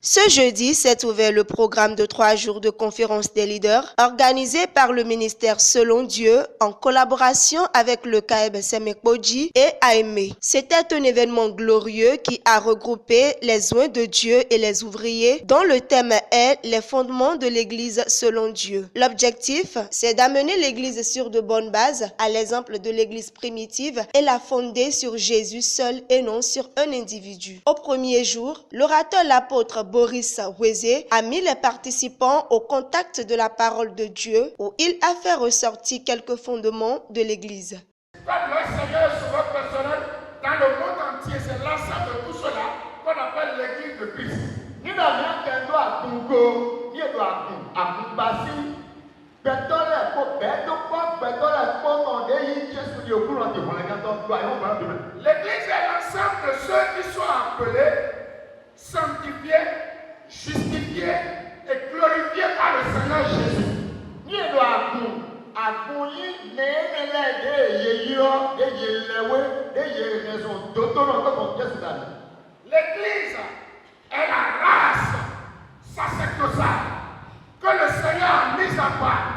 Ce jeudi s'est ouvert le programme de 3 jours de conférence des leaders organisé par le ministère Selon Dieu en collaboration avec le CAEB Semekpoji et AME. C'était un événement glorieux qui a regroupé les oins de Dieu et les ouvriers dont le thème est les fondements de l'Église selon Dieu. L'objectif, c'est d'amener l'Église sur de bonnes bases à l'exemple de l'Église primitive et la fonder sur Jésus seul et non sur un individu. Au premier jour, l'orateur l'apôtre Boris Weze a mis les participants au contact de la parole de Dieu où il a fait ressortir quelques fondements de l'Église. Comme le Seigneur sur votre personnel, dans le monde entier, c'est l'ensemble de tout cela qu'on appelle l'Église de Christ. Ni dans rien qu'un doit Congo, ni doit à Kumbasi, l'église est l'ensemble de ceux qui sont appelés, sanctifiés, justifiés et glorifiés par le Seigneur Jésus. L'église est la race sacerdotale que le Seigneur a mise à part,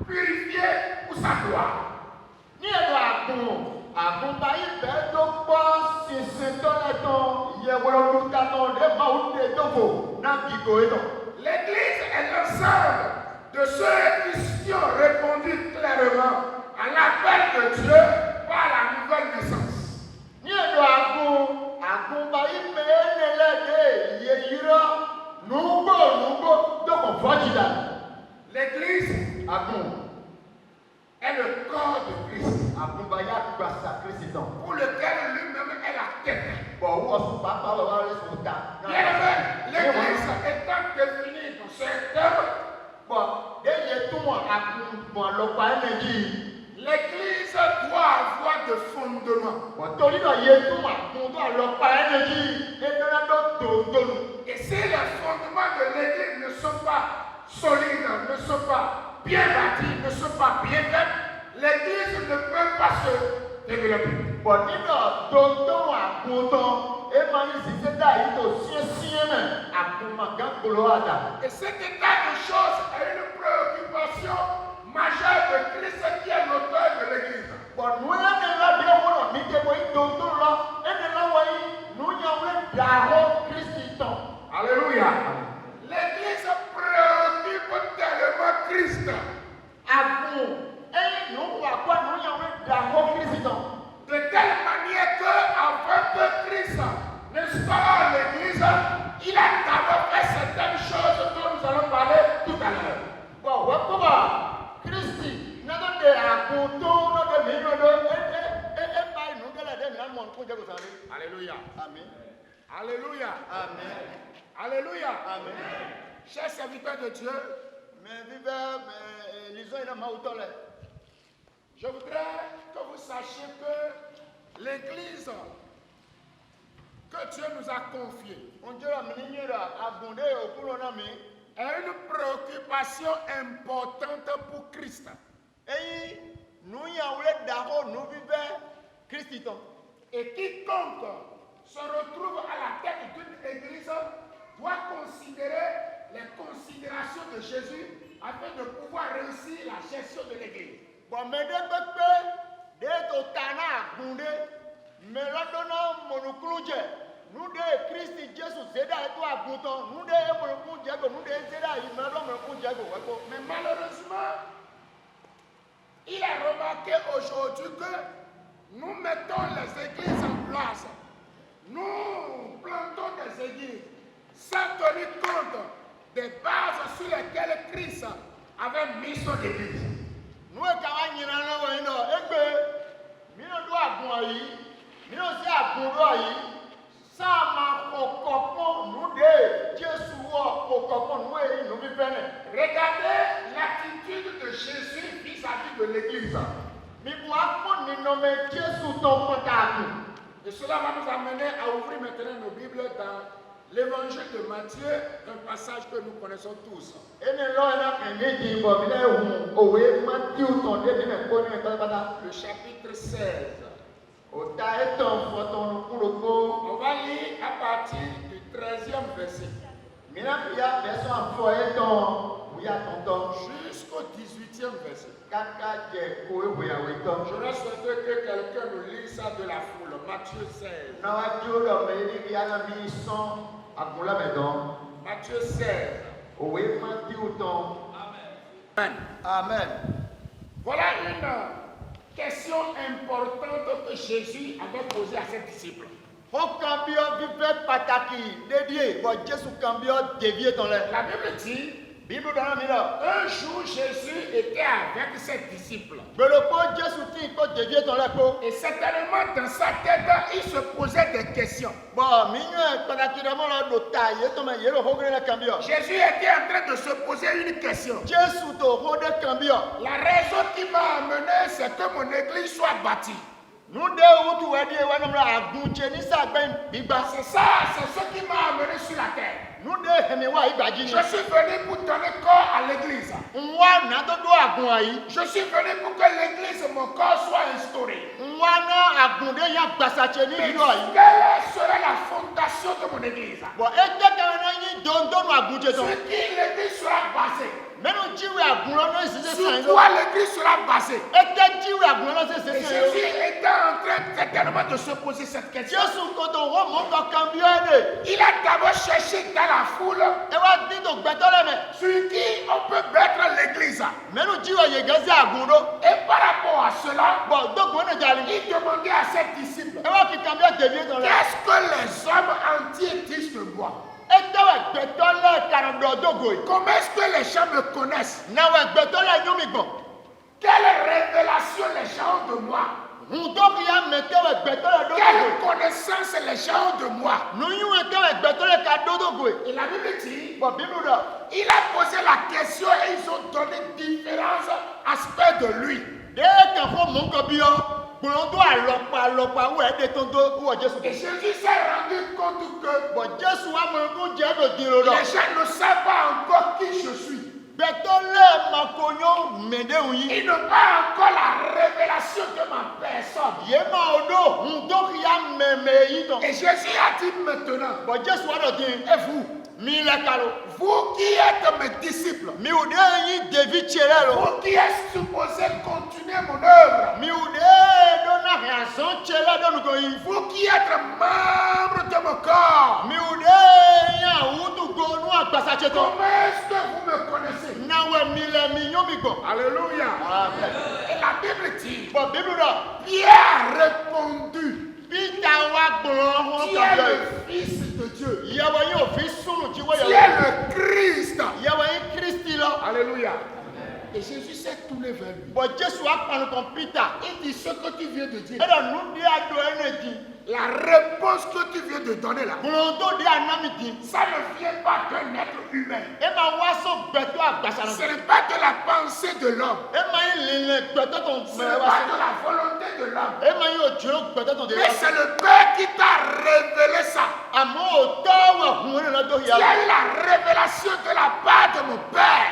purifiée pour sa gloire. L'église est l'ensemble de ceux qui ont répondu clairement à l'appel de Dieu par la nouvelle naissance. L'église est le corps de Christ, pour lequel lui-même est la tête. L'église étant définie dans ce terme, l'église doit avoir de fondements. Et si les fondements de l'église ne sont pas solides, ne sont pas bien bâtis, ne sont pas bien faits, l'église ne peut pas se développer. Et cet état de choses est une préoccupation majeure de Christ qui est l'auteur de l'église. Alléluia. L'église préoccupe tellement Christ. De telle manière que, afin que Christ n'instaure l'église, il a d'abord fait certaines choses dont nous allons parler tout à l'heure. Alléluia. Amen. Alléluia. Amen. Alléluia. Amen. Chers serviteurs de Dieu, je voudrais que vous sachiez que l'église que Dieu nous a confiée est une préoccupation importante pour Christ. Et quiconque se retrouve à la tête d'une église doit considérer les considérations de Jésus afin de pouvoir réussir la gestion de l'église. Mais malheureusement, il a remarqué aujourd'hui que nous mettons les églises en place. Nous plantons des églises sans tenir compte des bases sur lesquelles Christ avait mis son église. Regardez l'attitude de Jésus vis-à-vis de l'église. Et cela va nous amener à ouvrir maintenant nos Bibles dans l'évangile de Matthieu, un passage que nous connaissons tous. Le chapitre 16. On va lire à partir du 13e verset. Jusqu'au 18e verset. J'aurais souhaité que quelqu'un nous lise ça de la foule. Matthieu 16. Matthieu 16. Amen. Amen. Voilà une question importante que Jésus avait posée à ses disciples. La Bible dit, un jour Jésus était avec ses disciples. Et certainement dans sa tête, il se posait des questions. Jésus était en train de se poser une question. La raison qui m'a amené, c'est que mon église soit bâtie. C'est ça, c'est ce qui m'a amené sur la terre. Je suis venu pour donner corps à l'église. Je suis venu pour que l'église, mon corps, soit instauré. Mais quelle serait la fondation de mon église? Sur qui l'église sera basée? Sur quoi l'église sera basée? Et Jésus était en train certainement de se poser cette question. Il a d'abord cherché dans la foule sur qui on peut mettre l'église. Et par rapport à cela, il demandait à ses disciples, qu'est-ce que les hommes entiers disent de moi? Comment est-ce que les gens me connaissent? Quelle révélation les gens ont de moi? Quelle connaissance les gens ont de moi? Et la Bible dit, il a posé la question et ils ont donné différents aspects de lui. Et Jésus s'est rendu compte que les gens ne savent pas encore qui je suis. Ils n'ont pas encore la révélation de ma personne. Et Jésus a dit maintenant, et vous qui êtes mes disciples, vous qui êtes supposés continuer mon œuvre, vous qui êtes membres de mon corps, comment est-ce que vous me connaissez? Alléluia. Et la Bible dit, Pierre a répondu, tu es le Fils de Dieu. Tu es le Christ. Alléluia. Et Jésus s'est tourné vers lui. Il dit, ce que tu viens de dire, la réponse que tu viens de donner là, ça ne vient pas d'un être humain. Ce n'est pas de la pensée de l'homme. Ce n'est pas de la volonté de l'homme. Mais c'est le Père qui t'a révélé ça. Tu as eu la révélation de la part de mon Père.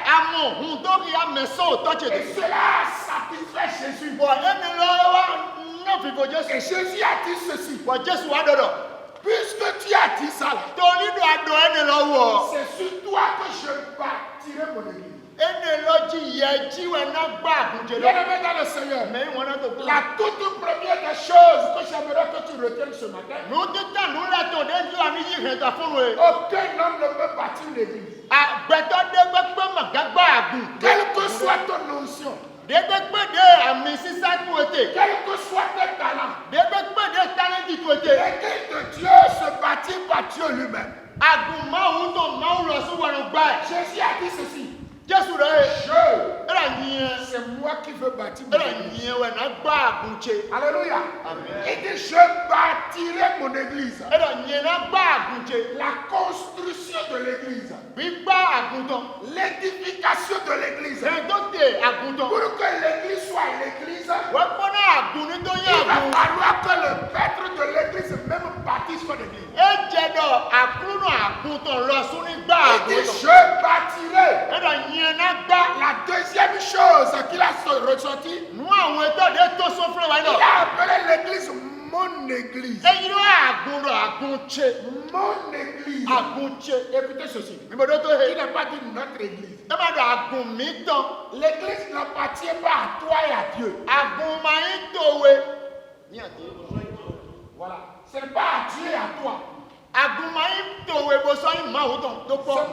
Et cela satisfait Jésus. Et Jésus a dit ceci. Puisque tu as dit ça, c'est sur toi que je bâtirai mon église. Bien-aimé dans le Seigneur, la toute première des choses que j'aimerais que tu retiennes ce matin, aucun homme ne peut bâtir une église. Quelle que soit ton notion, quel que soit tes talents, l'église de Dieu se bâtit par Dieu lui-même. Jésus a dit ceci. C'est moi qui veux bâtir mon église. Alléluia. Il dit, je bâtirai mon église. La construction de l'église, l'édification de l'église, pour que l'église soit l'église, il va falloir que le maître de l'église même bâtisse son église. Il dit, je bâtirai. La deuxième chose qu'il a ressorti, il a appelé l'église mon église. Mon Mon église. Écoutez ceci. Il n'a pas dit notre église. L'église n'appartient pas à toi et à Dieu. Voilà. Ce n'est pas à Dieu et à toi. C'est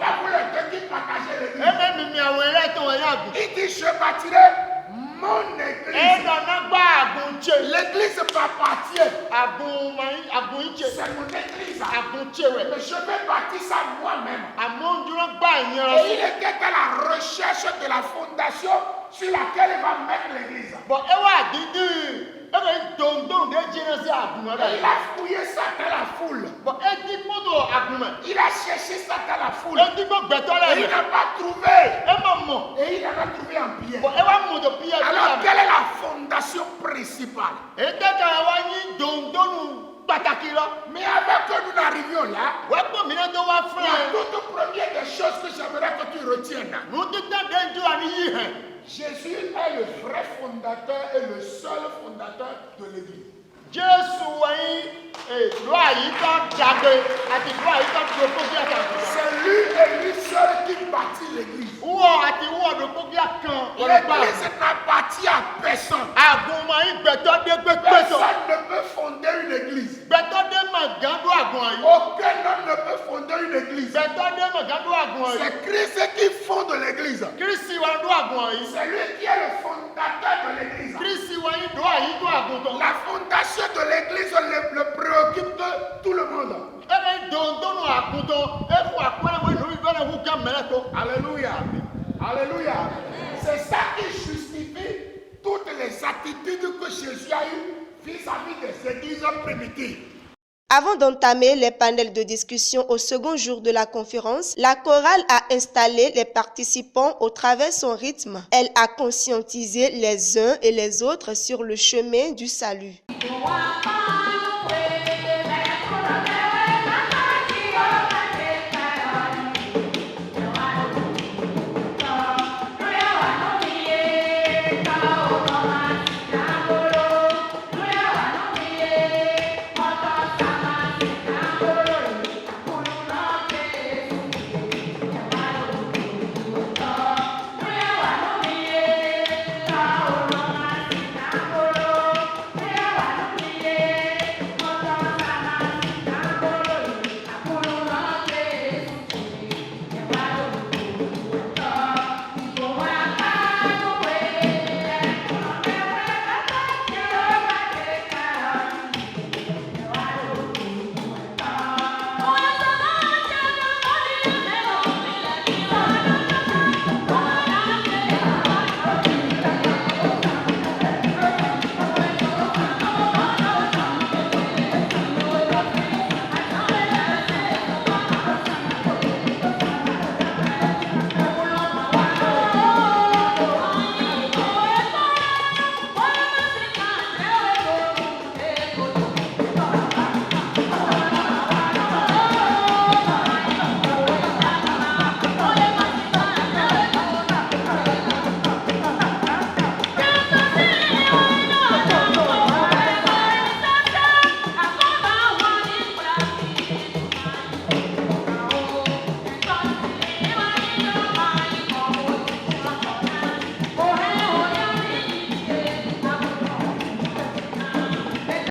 pas pour les deux qui partagent l'église. Il dit je bâtirai mon église. L'église m'appartient. C'est mon église. Mais je vais bâtir ça moi-même. Et il était à la recherche de la fondation sur laquelle il va mettre l'église. Il a fouillé ça dans la foule. Il a cherché ça dans la foule. Et il n'a pas trouvé. Et il en a trouvé en pierre. Alors quelle est la fondation principale? Mais avant que nous n'arrivions là, la toute première des choses que j'aimerais que tu retiennes, Jésus est le vrai fondateur et le seul fondateur de l'église. C'est lui et lui seul qui bâtit l'église. L'église n'appartient à personne. Personne ne peut fonder une église. Aucun homme ne peut fonder une église. C'est Christ qui fonde l'église. C'est lui qui est le fondateur de l'église. La fondation de l'église le préoccupe de tout le monde. Alléluia. Alléluia. C'est ça qui justifie toutes les attitudes que Jésus a eues vis-à-vis des églises primitives. Avant d'entamer les panels de discussion au second jour de la conférence, la chorale a installé les participants au travers son rythme. Elle a conscientisé les uns et les autres sur le chemin du salut.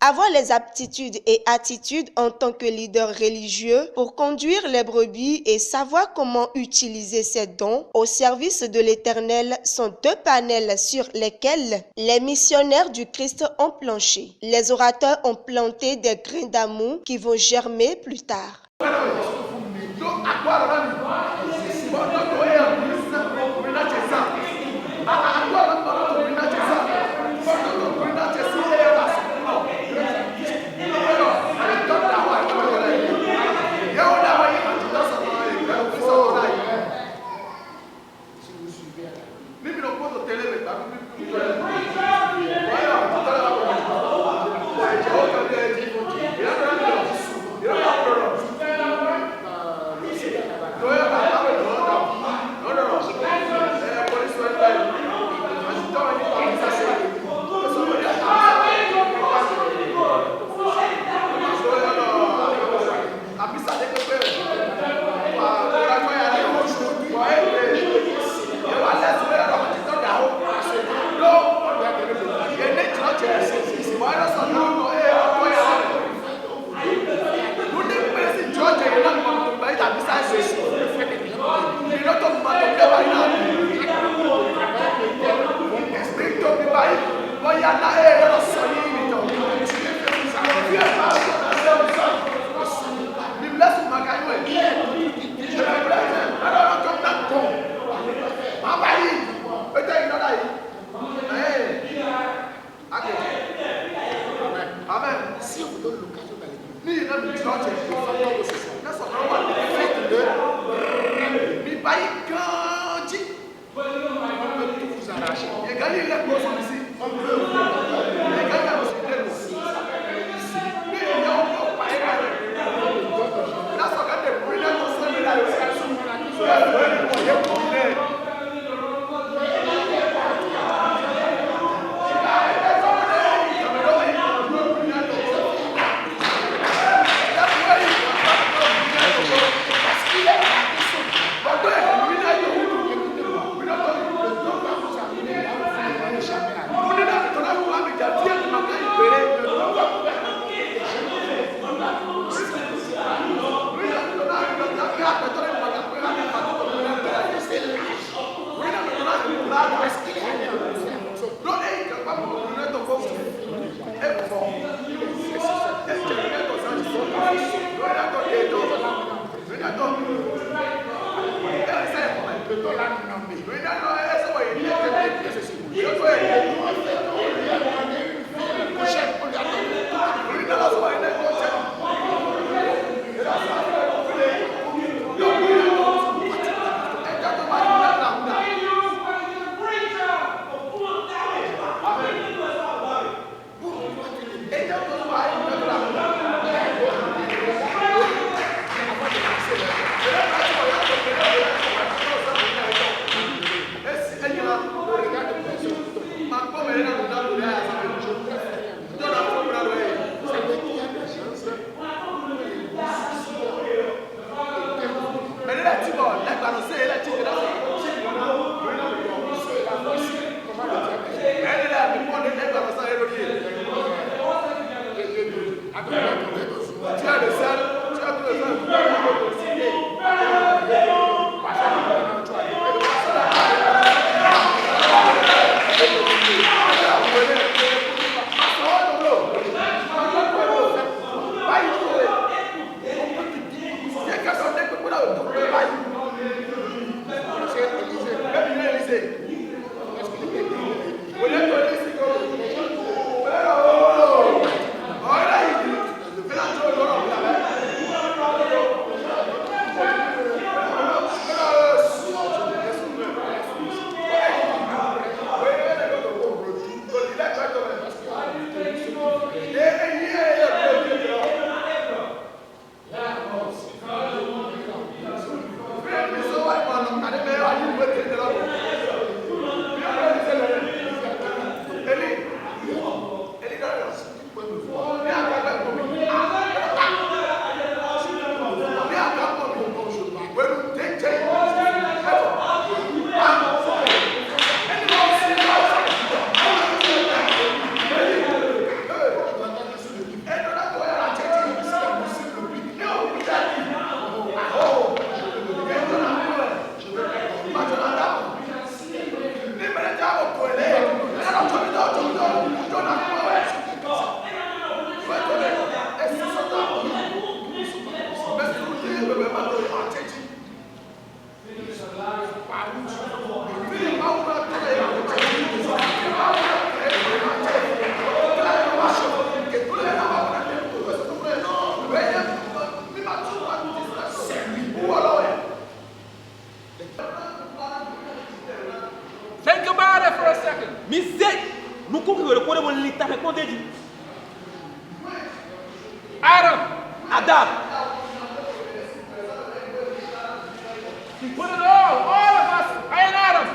Avoir les aptitudes et attitudes en tant que leader religieux pour conduire les brebis et savoir comment utiliser ses dons au service de l'Éternel sont deux panels sur lesquels les missionnaires du Christ ont planché. Les orateurs ont planté des grains d'amour qui vont germer plus tard. Think about it for a second. Adam. He put it all of us, I and Adam.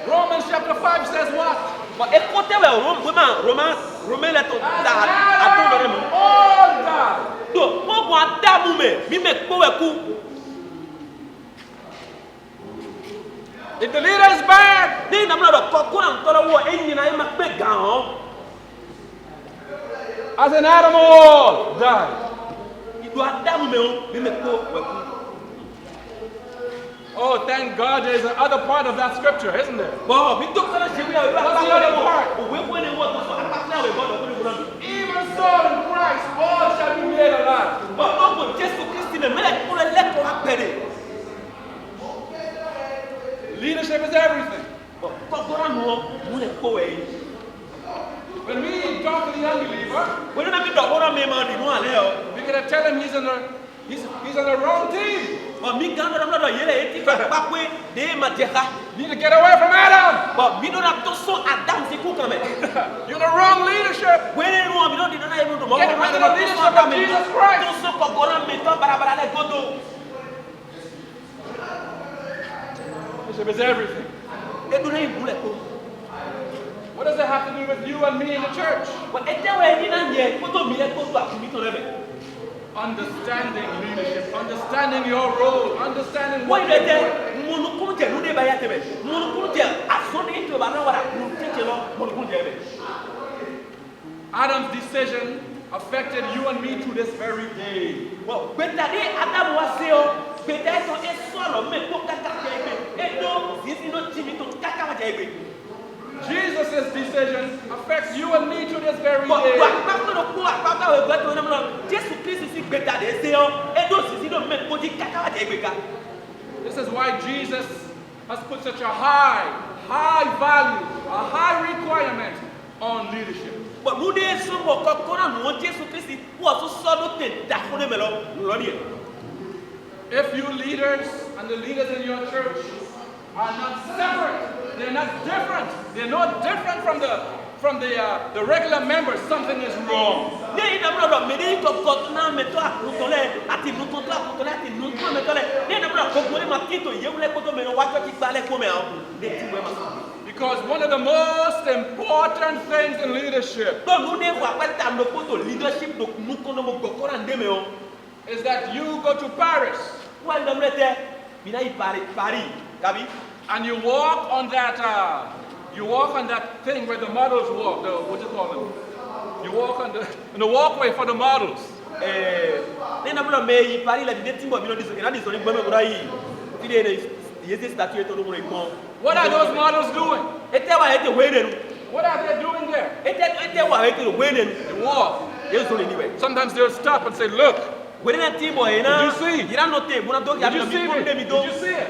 Romans chapter 5 says what? All died. If the leader is bad, as an Adam all died. Oh, thank God there's another part of that scripture, isn't there? What's the other part? Even so in Christ, all shall be made alive. Leadership is everything. When we talk to the unbeliever, we gotta tell him he's he's on the wrong team. But me ganda na mlo yele eti fa pakwe de mateka. You need to get away from Adam. But me don't have to so Adam si ku kame. You're the wrong leadership. When you know me don't did not even to mo. Get under the leadership of Jesus Christ. To so ko gora me to barabara le godo. Leadership is everything. E do na ibule ko. What does it have to do with you and me in the church? But e te we ni na nye ko to mi le ko to akumi to lebe. Understanding leadership, understanding your role, understanding what Why you're doing. monukunje nude baya tebe. Monukunje asoni into bana wara kunje lo monukunje be. Adam's decision affected you and me to this very day. Well, beta de Adam waseo, beta to esolo me ko kaka jebe. Edo sisi no timi to kaka jebe. Jesus' decision affects you and me to this very But day. This is why Jesus has put such a high value, a high requirement on leadership. But who they so If you leaders and the leaders in your church are not separate, they're not different, they're not different from the regular members, something is wrong. Because one of the most important things in leadership is that you go to Paris and you walk on that thing where the models walk, what do you call them? You walk on the walkway for the models. What are those models doing? What are they doing there? They walk. Sometimes they'll stop and say, look. Did you see? Did you see it? Did you see it?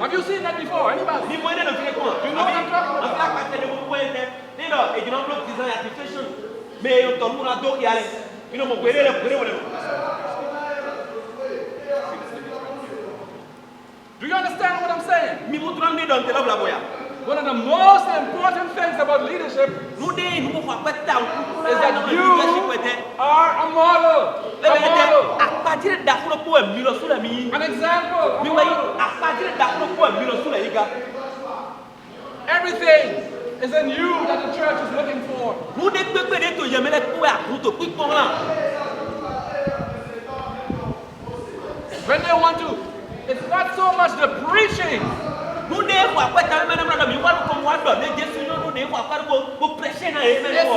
Have you seen that before? Anybody? Do you know what I'm talking about? Do you understand what I'm saying? One of the most important things about leadership is that you are a model. An example. Everything is in you that the church is looking for. When they want to, it's not so much the preaching. It's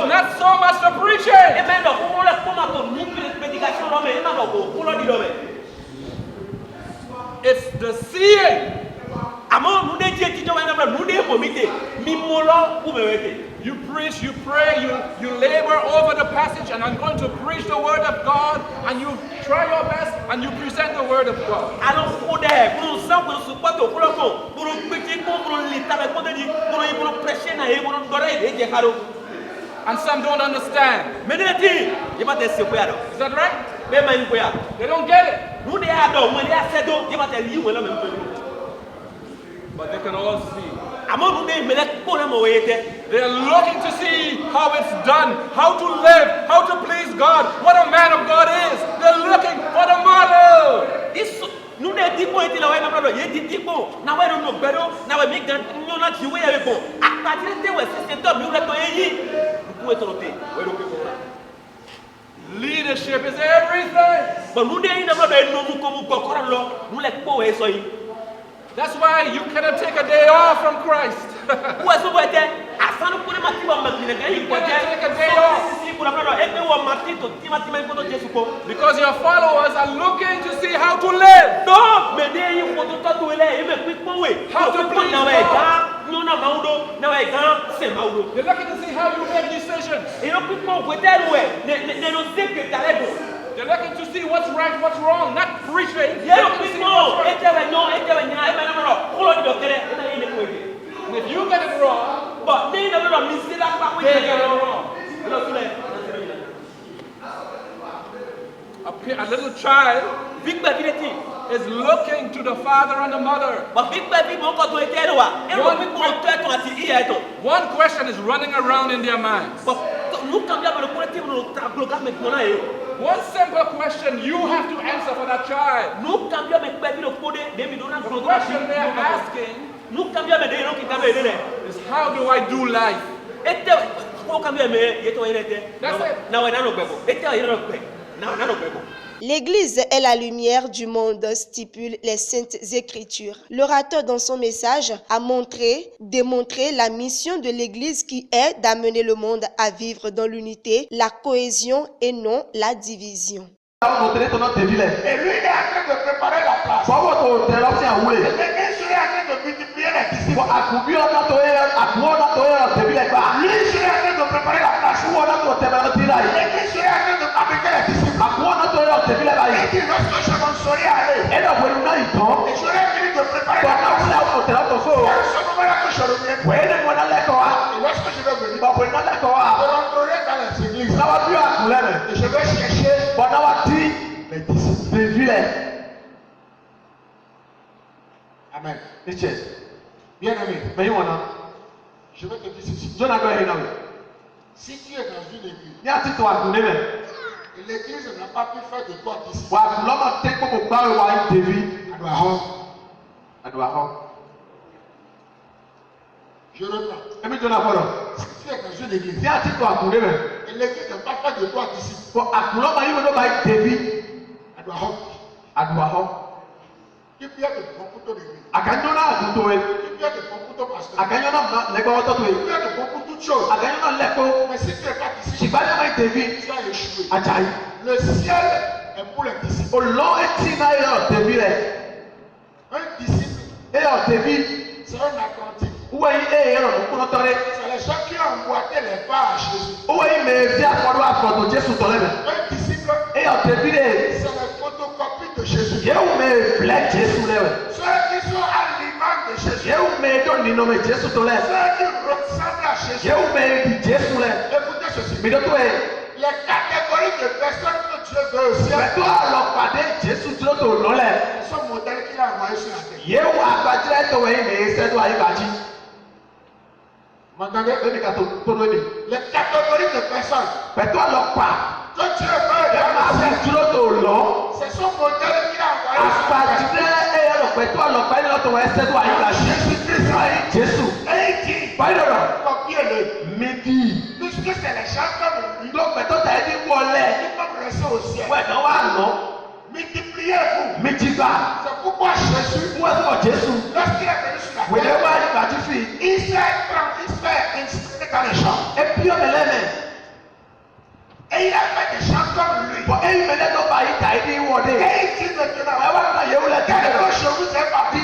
not so much the preaching. It's the seeing. You preach, you pray, you labor over the passage, and I'm going to preach the word of God, and you try your best, and you present the word of God. And some don't understand. Is that right? They don't get it. But they can all see. They are looking to see how it's done, how to live, how to please God, what a man of God is. They're looking for the model. Leadership is everything. That's why you cannot take a day off from Christ. You cannot take a day off. Because your followers are looking to see how to live. How to please God. They're looking to see how you make decisions. They're looking to see what's right, what's wrong, not preaching. They're looking to see what's right. And if you get it wrong, they get it wrong. A little child is looking to the father and the mother. One question is running around in their minds. One simple question you have to answer for that child. The question they are asking is, how do I do life? L'Église est la lumière du monde, stipule les Saintes Écritures. L'orateur, dans son message, a démontré la mission de l'Église qui est d'amener le monde à vivre dans l'unité, la cohésion et non la division. Et lui, il est en train de préparer la place. L'Église est en train de multiplier les disciples. Lui, il est en train de préparer la place. L'Église est en train de fabriquer les disciples. Il dit, lorsque je m'en serai allé, et j'aurai fini de préparer la place. C'est à ce moment-là que je reviendrai. Et lorsque je vais venir, je rentrerai dans les églises. Et je vais chercher les disciples. Amen. Bien aimé, je vais te dire ceci. Si tu es dans une église, et l'église n'a pas pu faire de toi disciple, je reprends. Si tu es dans une église, et l'église n'a pas fait de toi disciple, tu peux être bon couteau d'église. Tu peux être bon couteau pasteur. Tu peux être bon pour toutes choses. Mais si tu n'es pas disciple, tu as échoué. Le ciel est pour les disciples. Un disciple, c'est un apprenti. C'est les gens qui ont emboîté les pas à Jésus. Un disciple, c'est la photocopie de Jésus. Ceux qui sont à l'image de Jésus. Ceux qui ressemblent à Jésus. Écoutez ceci. Les catégories de personnes que Dieu veut aussi, c'est son modèle qu'il a envoyé sur la terre. M'entendez? Les catégories de personnes que Dieu veut, c'est son modèle qu'il a envoyé sur la terre. Jésus-Christ. Et il dit, copiez-le. Puisque c'est les gens comme lui, qui peuvent rester au ciel. Multipliez-vous. C'est pourquoi Jésus, lorsqu'il est venu sur la terre, il s'est inscrit dans les gens. Et il a fait des gens comme lui. Et il dit maintenant, tel que je vous ai parlé,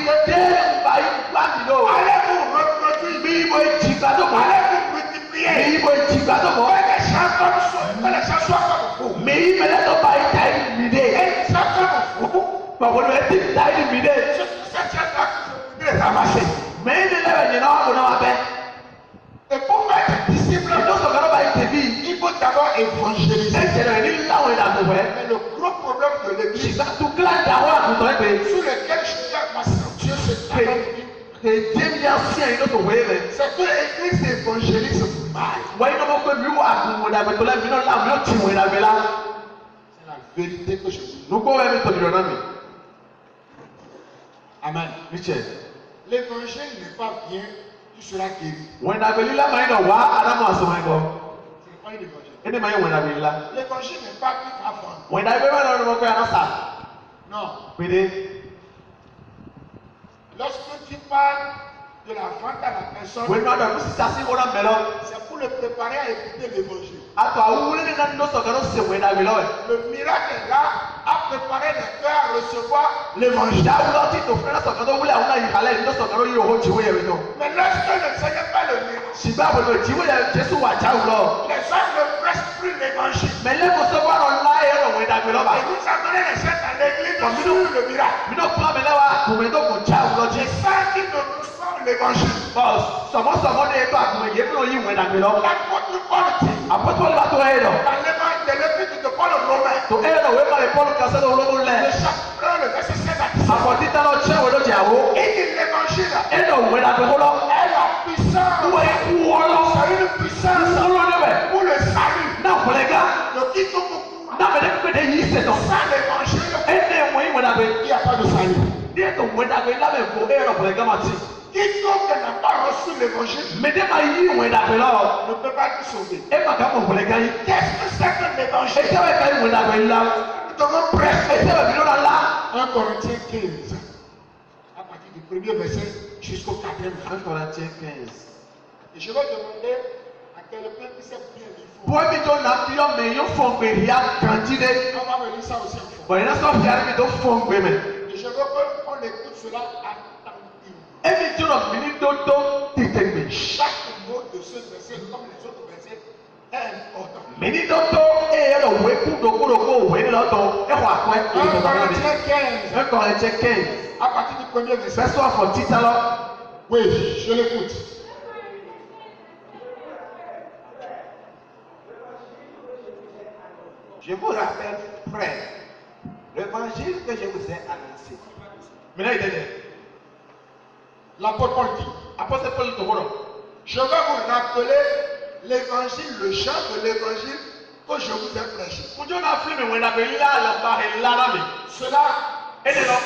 allez vous reproduire, allez vous multiplier, que les gens soient comme vous. Et les gens comme vous. Et pour être disciple, il faut d'abord évangéliser. Mais le gros problème de l'église, sur lequel je tiens ma ceinture, c'est que l'église évangélise mal. C'est la vérité que je dis. Amen. L'évangile n'est pas bien, tu seras guéri. Ce n'est pas une évangile. L'évangile n'est pas qui va vendre. Non. Lorsque tu parles de la vente à la personne, c'est pour le préparer à écouter l'évangile. Le miracle est là à préparer les cœurs à recevoir l'évangile. Mais lorsque le Seigneur fait le miracle, les gens ne pressent plus l'évangile. Et nous avons donné les chefs à l'église sur le miracle. Les gens qui ne poussent pas l'évangile. L'apôtre Paul dit, dans l'épître de Paul Romain. to e no we ma le Paul kasa do lo le Le chapitre 1, le verset 16 à 17. apoti ta lo che we do jawo Il dit l'évangile e no we da ko lo est la puissance. we ku lo C'est une puissance lo ne we pour le salut. na kolega Donc il faut beaucoup. na me de ko de yi se to Sans l'évangile, e ne mo yi we da be il n'y a pas de salut. de to we da be la me ko e no kolega ma ti Quiconque n'a pas reçu l'évangile me de ma yi we da be lo ne peut pas être sauvé. e ma ka mo kolega yi Qu'est-ce que c'est que e l'évangile? te we ka yi we da be la Nous devons e prêcher. te we bi lo la 1 Corinthiens 15, à partir du premier verset jusqu'au 4e verset. 1 Corinthiens 15 Et je vais demander à quelqu'un qui sait bien lire. boy mi to na fi o me yo fon gbe ria kanti de On va me lire ça aussi en fait. boy na so fi ari mi to fon gbe me Et je veux qu'on écoute cela attentivement. e mi to no mi ni to to tete gbe Chaque mot de ce verset, comme les autres versets, est important. mi ni to to e lo we ku do ko we ni lo to e ho akwe 1 Corinthiens 15, 1 Corinthiens 15 à partir du premier verset. verset 1 tita lo Oui, je l'écoute. Je vous rappelle, frère, l'évangile que je vous ai annoncé. mi na ide de L'apôtre Paul dit, apostle Paul to horo je vais vous rappeler l'évangile, le chant de l'évangile que je vous ai prêché. mo jo na fi mi we na be la lo ba he la na mi Cela e de lo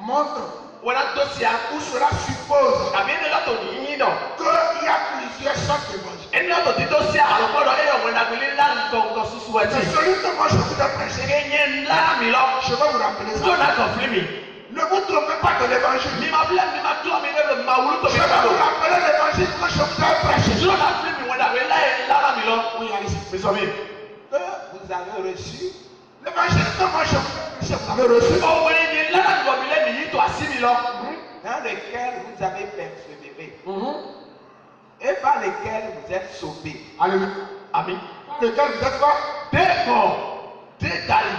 montre we na to sia ou cela suppose abi ne lo to ni no qu'il y a plusieurs sortes d'évangiles. e ni lo to ti to sia alo ko do e yo we na be la ko susu wa ti C'est celui que moi je vous ai prêché. e nye la mi lo Je vais vous rappeler jo ça. na ko fi mi Ne vous trompez pas de l'évangile. mi ma bla mi ma to mi ne ma wulu to Je mi vais ka vous do rappeler l'évangile que je vous ai prêché. jo na fi mi we na be la mi lo Oui, allez-y. mi so mi Que vous avez reçu, L'évangile que moi je vous ai prêché, vous avez reçu. o we ni la na go mi le mi yi to asi mi lo dans lequel vous avez persévéré et par lequel vous êtes sauvés. Alléluia. ami Par lequel vous êtes quoi? de ko de dali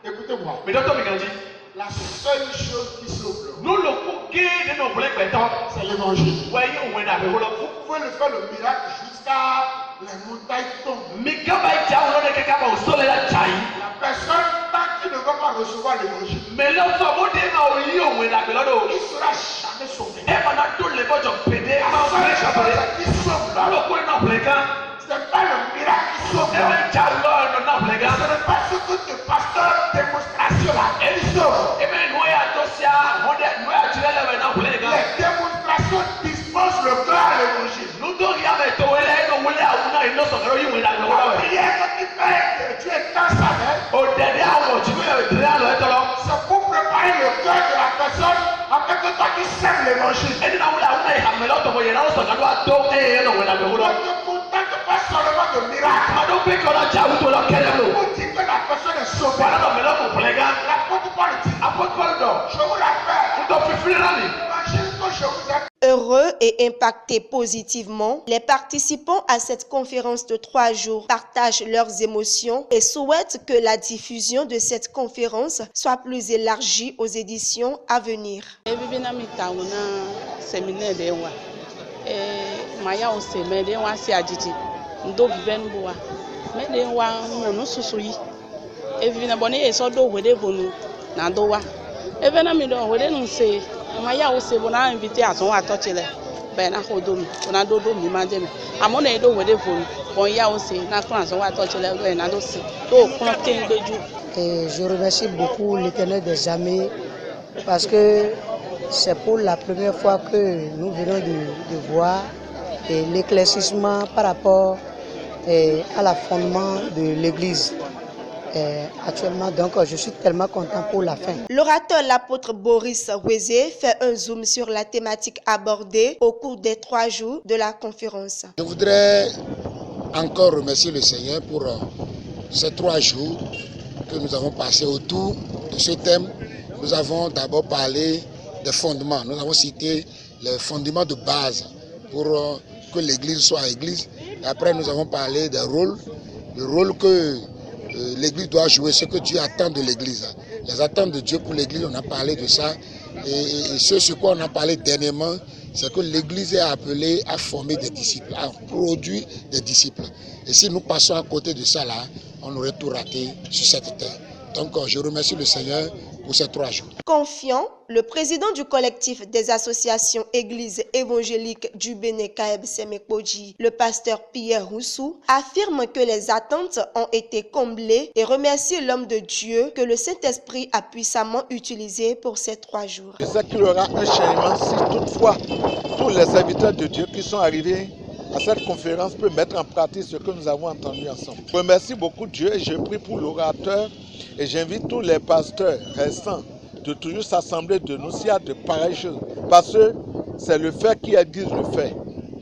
Écoutez-moi. mi do to mi kan ji La seule chose qui sauve l'homme, nu lo ku ke de no bole pe to c'est l'évangile. we yi we na be ho lo Vous pouvez le faire le miracle jusqu'à les montagnes tombent. mi ka ba ja wo de ke ka ba o so le la chai La personne, tant qu'il ne va pas recevoir l'évangile, me lo so mo de ma o yi o we na be lo do il ne sera jamais sauvé. e ma na to le bo jo pede La ma o seule le ka pede chose qui sauve la l'homme, lo ko na bole kan ce n'est pas le miracle qui sauve e l'homme. me ja lo no na bole kan Ce n'est pas ce que tes pasteurs démonstration là, elle sauve. e me no ya to sia mo de no ya chile le we na bole kan Les démonstrations disposent le cœur à l'évangile. nu do ya me to we le no we le a una no so ro yi we na be ho La lo prière que tu fais, que tu es dans sa main, o de de a wo ji we de a lo e to lo c'est pour préparer le cœur de la personne afin que toi tu sèmes l'évangile. e di na we la una ya me lo to bo ye na so ka do a to e no we na be ho lo Ne te contente pas seulement de miracles. ma do pe ko la ja wo to lo kere lo Pour dire que la personne est sauvée. wala no me lo mo bole kan L'apôtre Paul dit, apotol do je vous rappelle, to fi fi na ni l'évangile que je vous ai. Heureux et impactés positivement, les participants à cette conférence de 3 jours partagent leurs émotions et souhaitent que la diffusion de cette conférence soit plus élargie aux éditions à venir. Ebibina mitauna séminaire de wa maya o séminaire de wa si ajiji ndo biben boa me de wa no susu yi ebibina boni eso do wede bonu na do wa evena mi do wede no se maya o se bona invité ason wa to chile be na ho do mi ona do do mi ma je me amona e do wede bonu bon ya o se na kan ason wa to chile be na do se to kun ten gbeju. Je remercie beaucoup l'Éternel des armées parce que c'est pour la première fois que nous venons de voir l'éclaircissement par rapport à la fondement de l'Église. Actuellement, donc, je suis tellement content pour la fin. L'orateur, l'apôtre Boris Weze, fait un zoom sur la thématique abordée au cours des 3 jours de la conférence. Je voudrais encore remercier le Seigneur pour ces 3 jours que nous avons passés autour de ce thème. Nous avons d'abord parlé des fondements. Nous avons cité les fondements de base pour que l'Église soit Église. Et après, nous avons parlé des rôles, le rôle que l'Église doit jouer, ce que Dieu attend de l'Église. Les attentes de Dieu pour l'Église, on a parlé de ça. Et ce sur quoi on a parlé dernièrement, c'est que l'Église est appelée à former des disciples, à produire des disciples. Et si nous passons à côté de ça là, on aurait tout raté sur cette terre. Donc je remercie le Seigneur pour ces 3 jours. Confiant, le président du collectif des associations églises évangéliques du Bénin Kaeb Semekpoji, le pasteur Pierre Roussou, affirme que les attentes ont été comblées et remercie l'homme de Dieu que le Saint-Esprit a puissamment utilisé pour ces 3 jours. Je sais qu'il y aura un changement si toutefois tous les serviteurs de Dieu qui sont arrivés à cette conférence peuvent mettre en pratique ce que nous avons entendu ensemble. Je remercie beaucoup Dieu et je prie pour l'orateur et j'invite tous les pasteurs restants de toujours s'assembler de nous s'il y a de pareilles choses. Parce que c'est le fait qui aiguise le fait.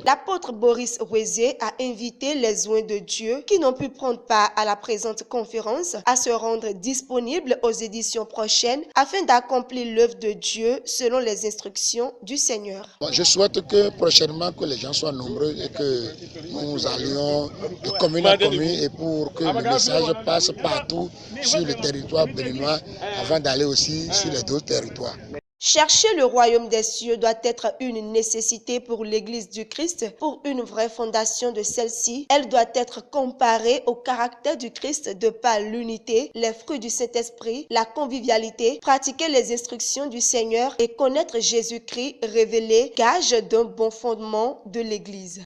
L'apôtre Boris Ouézé a invité les oints de Dieu qui n'ont pu prendre part à la présente conférence à se rendre disponibles aux éditions prochaines afin d'accomplir l'œuvre de Dieu selon les instructions du Seigneur. Je souhaite que prochainement que les gens soient nombreux et que nous allions de commune à commune et pour que le message passe partout sur le territoire béninois avant d'aller aussi sur les autres territoires. Chercher le royaume des cieux doit être une nécessité pour l'Église du Christ. Pour une vraie fondation de celle-ci, elle doit être comparée au caractère du Christ de par l'unité, les fruits du Saint-Esprit, la convivialité, pratiquer les instructions du Seigneur et connaître Jésus-Christ révélé, gage d'un bon fondement de l'Église.